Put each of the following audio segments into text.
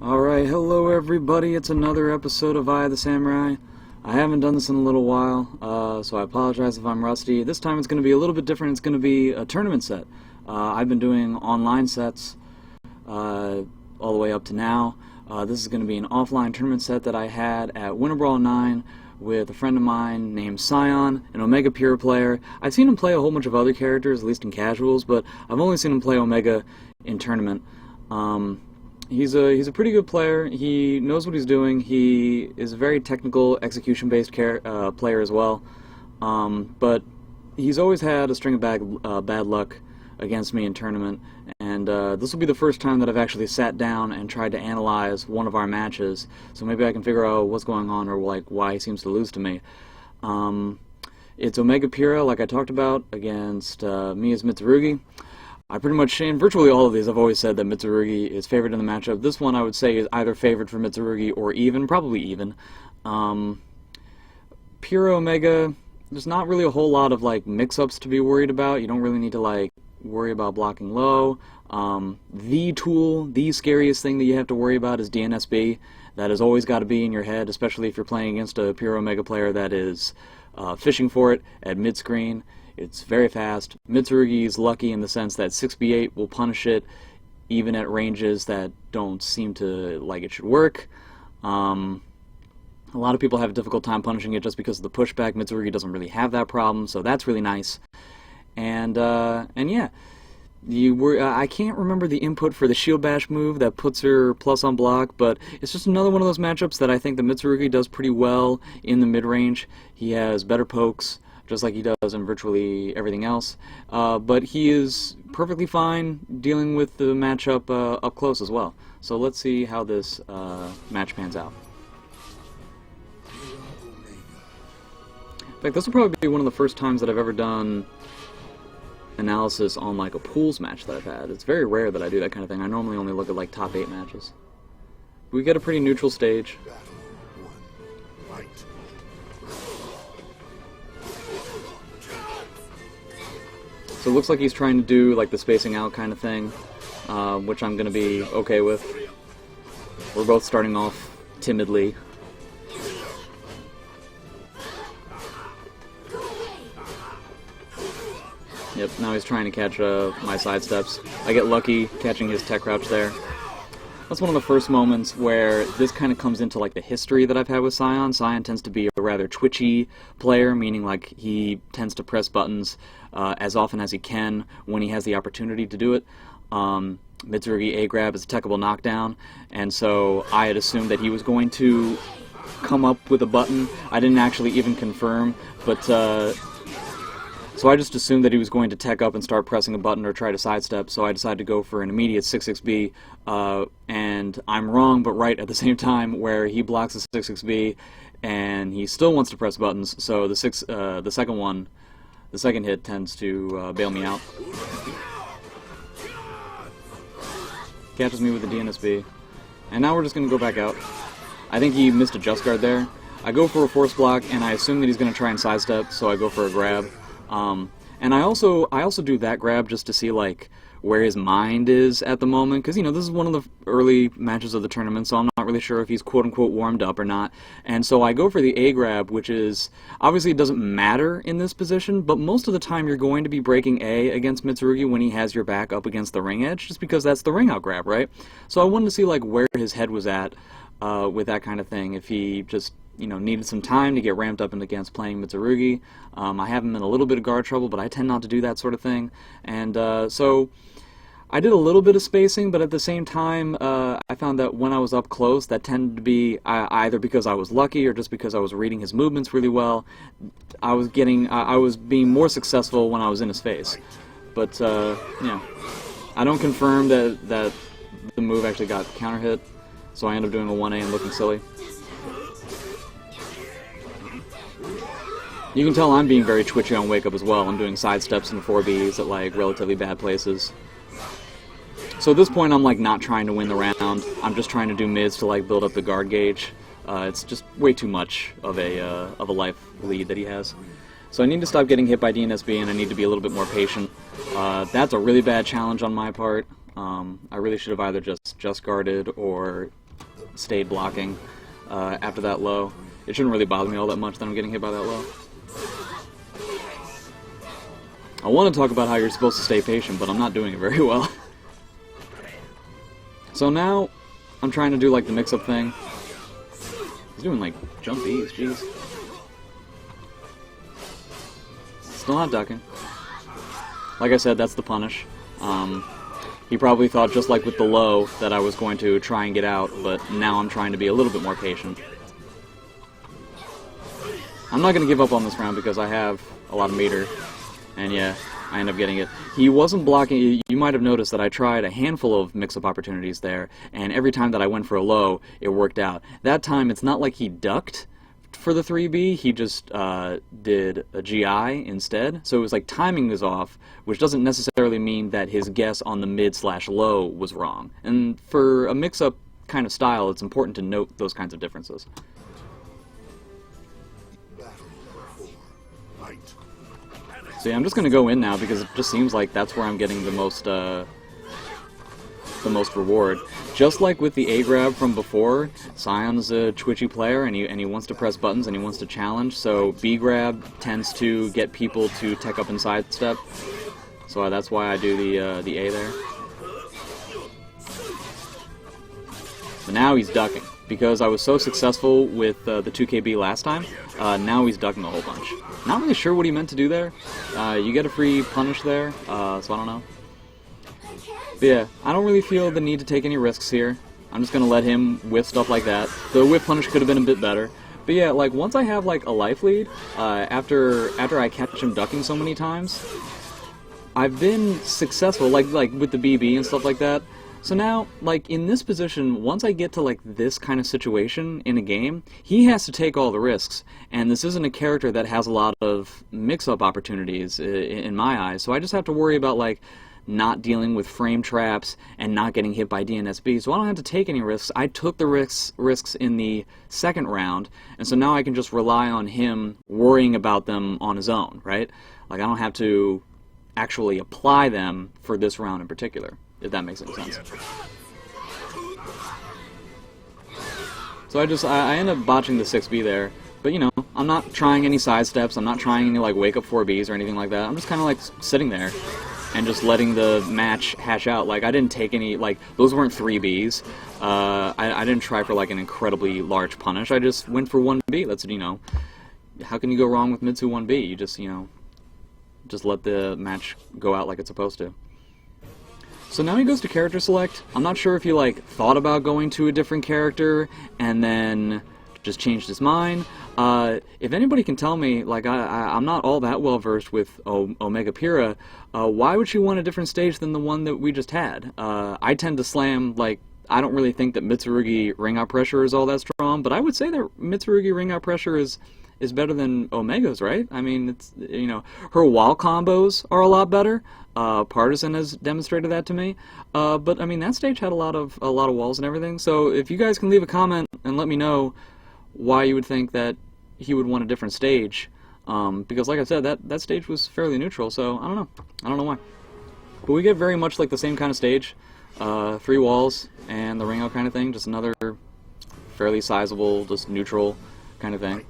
Alright, hello everybody, it's another episode of Eye of the Samurai. I haven't done this in a little while, so I apologize if I'm rusty. This time it's going to be a little bit different. It's going to be a tournament set. I've been doing online sets all the way up to now. This is going to be an offline tournament set that I had at Winter Brawl 9 with a friend of mine named Scion, an Omega Pure player. I've seen him play a whole bunch of other characters, at least in casuals, but I've only seen him play Omega in tournament. He's a pretty good player. He knows what he's doing. He is a very technical, execution-based player as well. But he's always had a string of bad luck against me in tournament, and this will be the first time that I've actually sat down and tried to analyze one of our matches. So maybe I can figure out what's going on or like why he seems to lose to me. It's Omega Pura, like I talked about, against me as Mitsurugi. I pretty much, in virtually all of these, I've always said that Mitsurugi is favored in the matchup. This one I would say is either favored for Mitsurugi or even, probably even. Pure Omega, there's not really a whole lot of like mix-ups to be worried about. You don't really need to like worry about blocking low. The tool, the scariest thing that you have to worry about is DNSB. That has always got to be in your head, especially if you're playing against a Pure Omega player that is fishing for it at mid-screen. It's very fast. Mitsurugi is lucky in the sense that 6B8 will punish it even at ranges that don't seem to like it should work. A lot of people have a difficult time punishing it just because of the pushback. Mitsurugi doesn't really have that problem, so that's really nice. And yeah, I can't remember the input for the Shield Bash move that puts her plus on block, but it's just another one of those matchups that I think the Mitsurugi does pretty well in the mid-range. He has better pokes, just like he does in virtually everything else. But he is perfectly fine dealing with the matchup up close as well. So let's see how this match pans out. In fact, this will probably be one of the first times that I've ever done analysis on like a pools match that I've had. It's very rare that I do that kind of thing. I normally only look at like top 8 matches. We get a pretty neutral stage. So it looks like he's trying to do like the spacing out kind of thing, which I'm going to be okay with. We're both starting off timidly. Yep, now he's trying to catch my sidesteps. I get lucky catching his tech crouch there. That's one of the first moments where this kind of comes into like the history that I've had with Scion. Scion tends to be a rather twitchy player, meaning like he tends to press buttons as often as he can when he has the opportunity to do it. Mitsurugi A-grab is a techable knockdown, and so I had assumed that he was going to come up with a button. I didn't actually even confirm, but so I just assumed that he was going to tech up and start pressing a button or try to sidestep, so I decided to go for an immediate 6-6B, and I'm wrong but right at the same time, where he blocks the 6-6B and he still wants to press buttons, so the second hit tends to bail me out. Catches me with the DNSB, and now we're just going to go back out. I think he missed a just guard there. I go for a force block, and I assume that he's going to try and sidestep, so I go for a grab. And I also do that grab just to see like where his mind is at the moment, because you know this is one of the early matches of the tournament, so I'm not really sure if he's quote-unquote warmed up or not. And so I go for the A grab, which is obviously it doesn't matter in this position, but most of the time you're going to be breaking A against Mitsurugi when he has your back up against the ring edge, just because that's the ring out grab, right? So I wanted to see like where his head was at with that kind of thing, if he just needed some time to get ramped up against playing Mitsurugi. I have him in a little bit of guard trouble, but I tend not to do that sort of thing. And so I did a little bit of spacing, but at the same time, I found that when I was up close, that tended to be either because I was lucky or just because I was reading his movements really well. I was being more successful when I was in his face. But I don't confirm that the move actually got counter hit, so I end up doing a 1A and looking silly. You can tell I'm being very twitchy on Wake Up as well. I'm doing sidesteps and 4Bs at like relatively bad places. So at this point I'm like not trying to win the round. I'm just trying to do mids to like build up the guard gauge. It's just way too much of a life lead that he has. So I need to stop getting hit by DNSB, and I need to be a little bit more patient. That's a really bad challenge on my part. I really should have either just guarded or stayed blocking after that low. It shouldn't really bother me all that much that I'm getting hit by that low. I want to talk about how you're supposed to stay patient, but I'm not doing it very well. So now, I'm trying to do like the mix-up thing. He's doing like jump Bs, jeez. Still not ducking. Like I said, that's the punish. He probably thought, just like with the low, that I was going to try and get out, but now I'm trying to be a little bit more patient. I'm not going to give up on this round because I have a lot of meter. And yeah, I end up getting it. He wasn't blocking. You might have noticed that I tried a handful of mix-up opportunities there, and every time that I went for a low, it worked out. That time, it's not like he ducked for the 3B, he just did a GI instead. So it was like timing was off, which doesn't necessarily mean that his guess on the mid/low was wrong. And for a mix-up kind of style, it's important to note those kinds of differences. So yeah, I'm just going to go in now because it just seems like that's where I'm getting the most reward. Just like with the A grab from before, Sion's a twitchy player and he wants to press buttons and he wants to challenge, so B grab tends to get people to tech up and sidestep. So that's why I do the A there. But now he's ducking. Because I was so successful with the 2KB last time, now he's ducking a whole bunch. Not really sure what he meant to do there. You get a free punish there, so I don't know. But yeah, I don't really feel the need to take any risks here. I'm just going to let him whiff stuff like that. The whiff punish could have been a bit better. But yeah, like once I have like a life lead, after I catch him ducking so many times, I've been successful, like with the BB and stuff like that. So now, like, in this position, once I get to, like, this kind of situation in a game, he has to take all the risks, and this isn't a character that has a lot of mix-up opportunities in my eyes, so I just have to worry about, like, not dealing with frame traps and not getting hit by DNSB, so I don't have to take any risks. I took the risks in the second round, and so now I can just rely on him worrying about them on his own, right? Like, I don't have to actually apply them for this round in particular, if that makes any sense. So I end up botching the 6B there, but you know, I'm not trying any side steps, I'm not trying any like wake up 4Bs or anything like that. I'm just kind of like sitting there and just letting the match hash out. Like, I didn't take any, like, those weren't 3Bs. I didn't try for like an incredibly large punish, I just went for 1B. That's, you know, how can you go wrong with Mitsu 1B? You just, you know, just let the match go out like it's supposed to. So now he goes to character select. I'm not sure if he like thought about going to a different character and then just changed his mind. If anybody can tell me, like I'm not all that well versed with Omega Pyrrha, why would she want a different stage than the one that we just had? I tend to slam, like, I don't really think that Mitsurugi ring out pressure is all that strong, but I would say that Mitsurugi ring out pressure is better than Omega's, right? I mean, it's, you know, her wall combos are a lot better. Partisan has demonstrated that to me. But I mean, that stage had a lot of walls and everything. So if you guys can leave a comment and let me know why you would think that he would want a different stage, because like I said, that stage was fairly neutral. So I don't know why. But we get very much like the same kind of stage, 3 walls and the ring out kind of thing. Just another fairly sizable, just neutral kind of thing.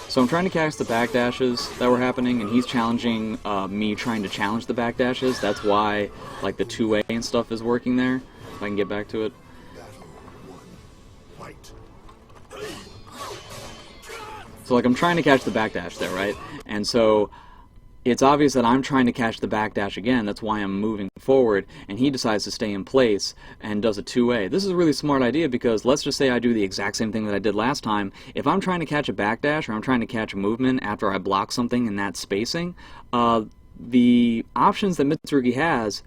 So I'm trying to catch the backdashes that were happening, and he's challenging me trying to challenge the backdashes. That's why, like, the 2A and stuff is working there. If I can get back to it. So, like, I'm trying to catch the backdash there, right? And so it's obvious that I'm trying to catch the backdash again. That's why I'm moving forward, and he decides to stay in place and does a 2A. This is a really smart idea because let's just say I do the exact same thing that I did last time. If I'm trying to catch a backdash or I'm trying to catch a movement after I block something in that spacing, the options that Mitsurugi has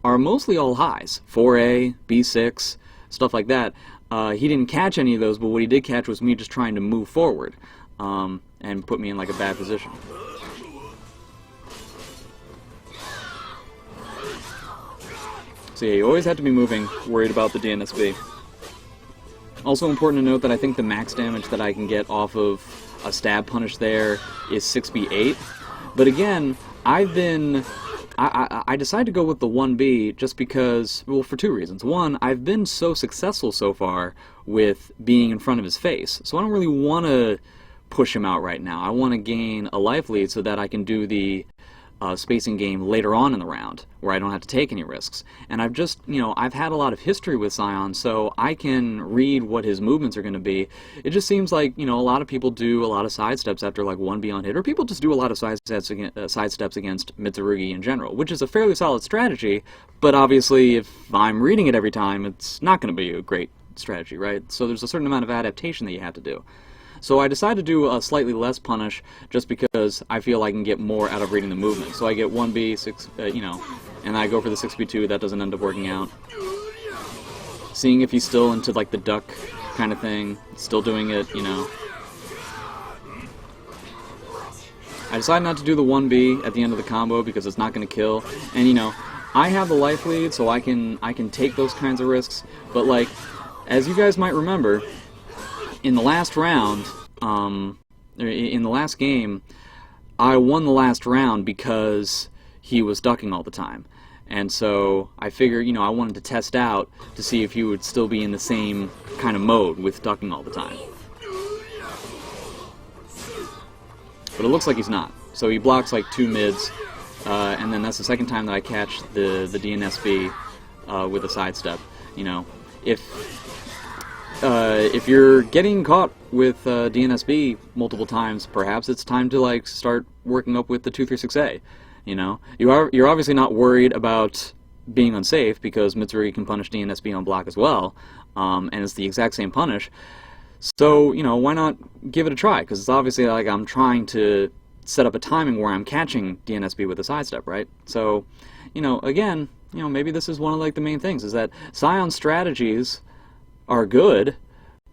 are mostly all highs. 4A, B6, stuff like that. He didn't catch any of those, but what he did catch was me just trying to move forward and put me in like a bad position. So yeah, you always have to be moving, worried about the DNSB. Also important to note that I think the max damage that I can get off of a stab punish there is 6B8. But again, I've been I decided to go with the 1B just because, well, for two reasons. One, I've been so successful so far with being in front of his face, so I don't really want to push him out right now. I want to gain a life lead so that I can do the spacing game later on in the round, where I don't have to take any risks. And I've just, I've had a lot of history with Sion, so I can read what his movements are going to be. It just seems like, a lot of people do a lot of sidesteps after like 1B on hit, or people just do a lot of sidesteps against Mitsurugi in general, which is a fairly solid strategy, but obviously if I'm reading it every time, it's not going to be a great strategy, right? So there's a certain amount of adaptation that you have to do. So I decided to do a slightly less punish just because I feel I can get more out of reading the movement. So I get 1B, 6, and I go for the 6B2. That doesn't end up working out. Seeing if he's still into like the duck kind of thing, still doing it, I decided not to do the 1B at the end of the combo because it's not going to kill. And I have the life lead, so I can take those kinds of risks. But like, as you guys might remember, in the last round, in the last game, I won the last round because he was ducking all the time. And so I figured, I wanted to test out to see if he would still be in the same kind of mode with ducking all the time. But it looks like he's not. So he blocks like 2 mids, and then that's the second time that I catch the DNSB with a sidestep. If you're getting caught with DNSB multiple times, perhaps it's time to like start working up with the 236A. You're obviously not worried about being unsafe because Mitsurugi can punish DNSB on block as well, and it's the exact same punish. So why not give it a try? Because it's obviously like I'm trying to set up a timing where I'm catching DNSB with a sidestep, right? So again, maybe this is one of like the main things is that Sion strategies are good,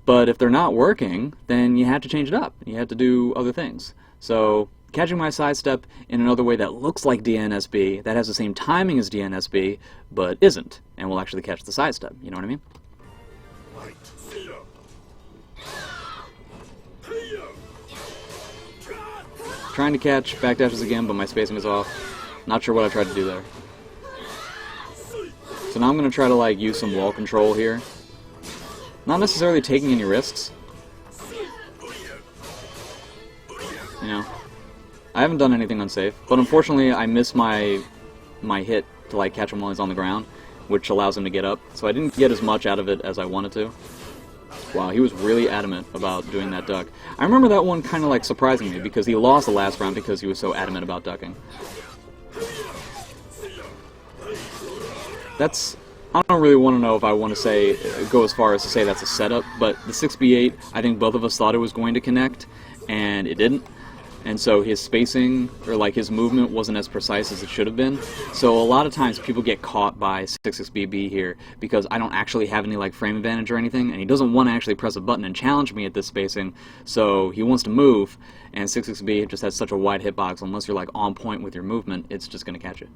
but if they're not working, then you have to change it up. You have to do other things. So catching my sidestep in another way that looks like DNSB, that has the same timing as DNSB, but isn't, and will actually catch the sidestep. You know what I mean? Trying to catch backdashes again, but my spacing is off. Not sure what I tried to do there. So now I'm going to try to like use some wall control here. Not necessarily taking any risks. I haven't done anything unsafe, but unfortunately I missed my hit to like catch him while he's on the ground, which allows him to get up. So I didn't get as much out of it as I wanted to. Wow, he was really adamant about doing that duck. I remember that one kind of like surprising me because he lost the last round because he was so adamant about ducking. I don't really want to know if I want to go as far as to say that's a setup, but the 6B8, I think both of us thought it was going to connect, and it didn't. And so his spacing, or like his movement, wasn't as precise as it should have been. So a lot of times people get caught by 66BB here because I don't actually have any like frame advantage or anything, and he doesn't want to actually press a button and challenge me at this spacing, so he wants to move, and 66B just has such a wide hitbox, unless you're like on point with your movement, it's just going to catch it.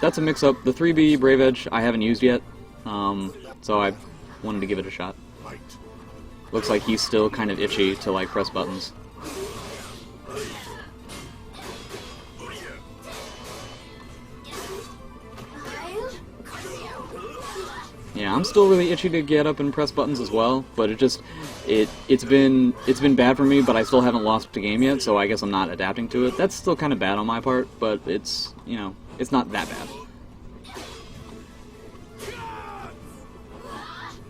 That's a mix-up. The 3B Brave Edge I haven't used yet, so I wanted to give it a shot. Looks like he's still kind of itchy to like press buttons. Yeah, I'm still really itchy to get up and press buttons as well, but it's been bad for me, but I still haven't lost the game yet, so I guess I'm not adapting to it. That's still kind of bad on my part, but it's not that bad.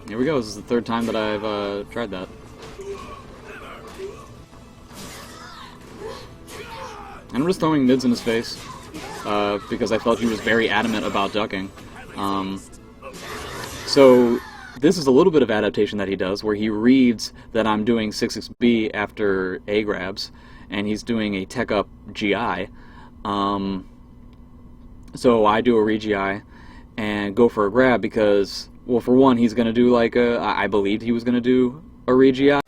Here we go, this is the third time that I've tried that. And I'm just throwing mids in his face, because I felt he was very adamant about ducking. So this is a little bit of adaptation that he does, where he reads that I'm doing 6xB after A grabs, and he's doing a tech up GI. So I do a re-GI and go for a grab because, well, for one, he's going to do like I believed he was going to do a re-GI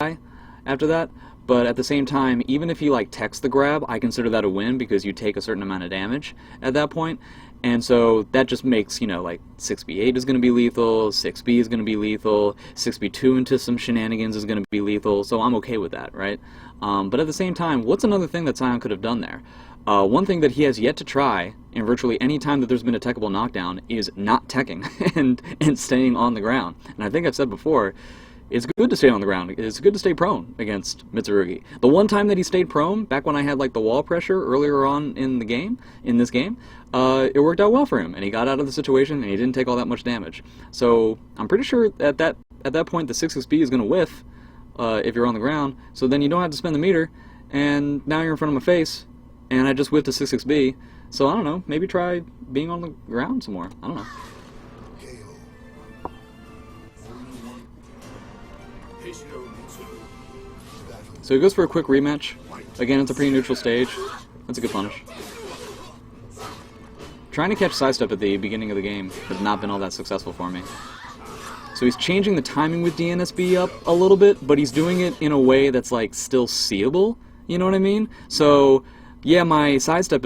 after that, but at the same time, even if he like techs the grab, I consider that a win because you take a certain amount of damage at that point. And so that just makes, you know, like 6B8 is going to be lethal, 6B is going to be lethal, 6B2 into some shenanigans is going to be lethal, so I'm okay with that, right? But at the same time, what's another thing that Sion could have done there? One thing that he has yet to try in virtually any time that there's been a techable knockdown is not teching and staying on the ground. And I think I've said before, it's good to stay on the ground. It's good to stay prone against Mitsurugi. The one time that he stayed prone, back when I had like the wall pressure earlier on in the game, it worked out well for him, and he got out of the situation, and he didn't take all that much damage. So I'm pretty sure at that point the 6XP is going to whiff if you're on the ground. So then you don't have to spend the meter, and now you're in front of my face, and I just whiffed a 6XP. So I don't know. Maybe try being on the ground some more. I don't know. So he goes for a quick rematch. Again, it's a pretty neutral stage. That's a good punish. Trying to catch sidestep at the beginning of the game has not been all that successful for me. So he's changing the timing with DNSB up a little bit, but he's doing it in a way that's like still seeable, you know what I mean? So yeah, my sidestep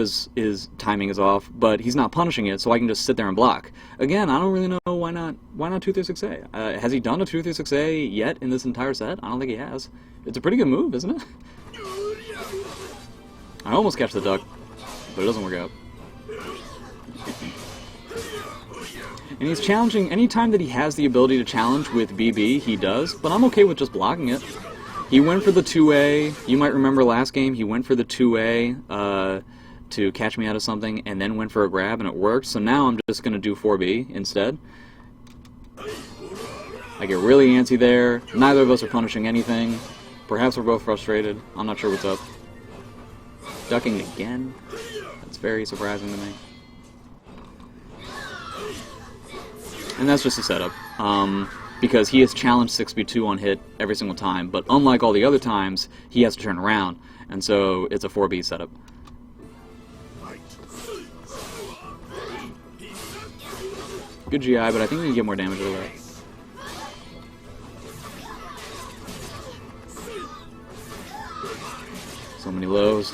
timing is off, but he's not punishing it, so I can just sit there and block. Again, I don't really know why not 236A. Has he done a 236A yet in this entire set? I don't think he has. It's a pretty good move, isn't it? I almost catch the duck, but it doesn't work out. And he's challenging anytime that he has the ability to challenge with BB, he does, but I'm okay with just blocking it. He went for the 2A. You might remember last game, he went for the 2A to catch me out of something, and then went for a grab, and it worked. So now I'm just going to do 4B instead. I get really antsy there. Neither of us are punishing anything. Perhaps we're both frustrated. I'm not sure what's up. Ducking again? That's very surprising to me. And that's just a setup. Because he has challenged 6B2 on hit every single time, but unlike all the other times, he has to turn around, and so it's a 4B setup. Good GI, but I think we can get more damage out of that. So many lows.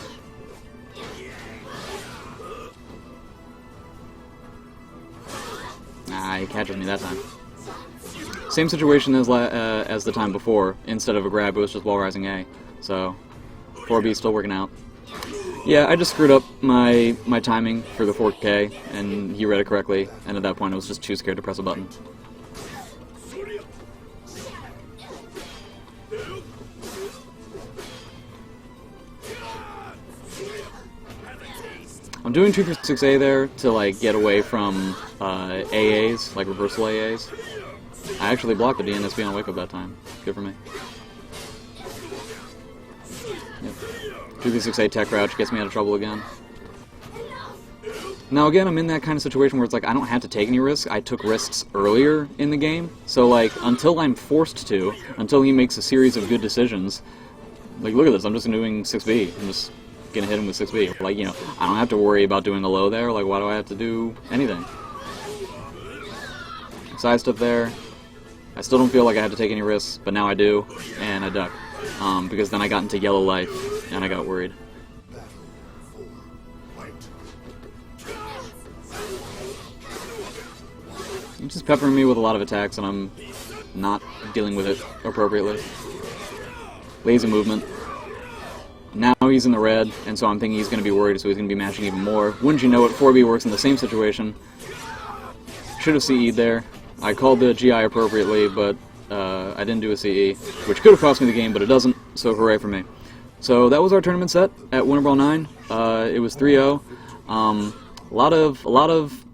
Nah, he catches me that time. Same situation as the time before. Instead of a grab, it was just wall rising A. So 4B still working out. Yeah, I just screwed up my timing for the 4K, and he read it correctly. And at that point, I was just too scared to press a button. I'm doing 236A there to like get away from AAs, like reversal AAs. I actually blocked the DNSB on wake up that time. Good for me. Yep. 236A tech crouch gets me out of trouble again. Now again, I'm in that kind of situation where it's like I don't have to take any risks. I took risks earlier in the game, so like until I'm forced to, until he makes a series of good decisions, like look at this, I'm just doing 6B. I'm just gonna hit him with 6B. Like, you know, I don't have to worry about doing a low there. Like, why do I have to do anything? Sidestep there. I still don't feel like I had to take any risks, but now I do, and I duck. Because then I got into yellow life, and I got worried. He's just peppering me with a lot of attacks, and I'm not dealing with it appropriately. Lazy movement. Now he's in the red, and so I'm thinking he's going to be worried, so he's going to be mashing even more. Wouldn't you know it, 4B works in the same situation. Should have CE'd there. I called the GI appropriately, but I didn't do a CE, which could have cost me the game, but it doesn't, so hooray for me. So that was our tournament set at Winter Brawl 9. It was 3-0. A lot of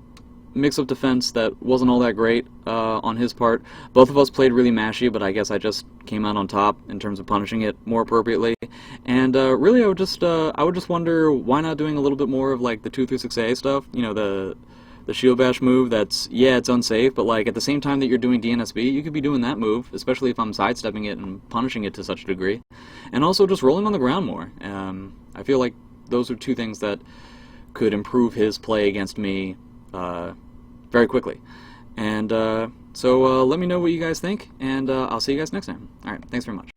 mix-up defense that wasn't all that great on his part. Both of us played really mashy, but I guess I just came out on top in terms of punishing it more appropriately. And really, I would just wonder why not doing a little bit more of like the 236A stuff. You know, the shield bash move. That's, yeah, it's unsafe, but like at the same time that you're doing DNSB, you could be doing that move, especially if I'm sidestepping it and punishing it to such a degree. And also just rolling on the ground more. I feel like those are two things that could improve his play against me very quickly. And so let me know what you guys think, and I'll see you guys next time. Alright, thanks very much.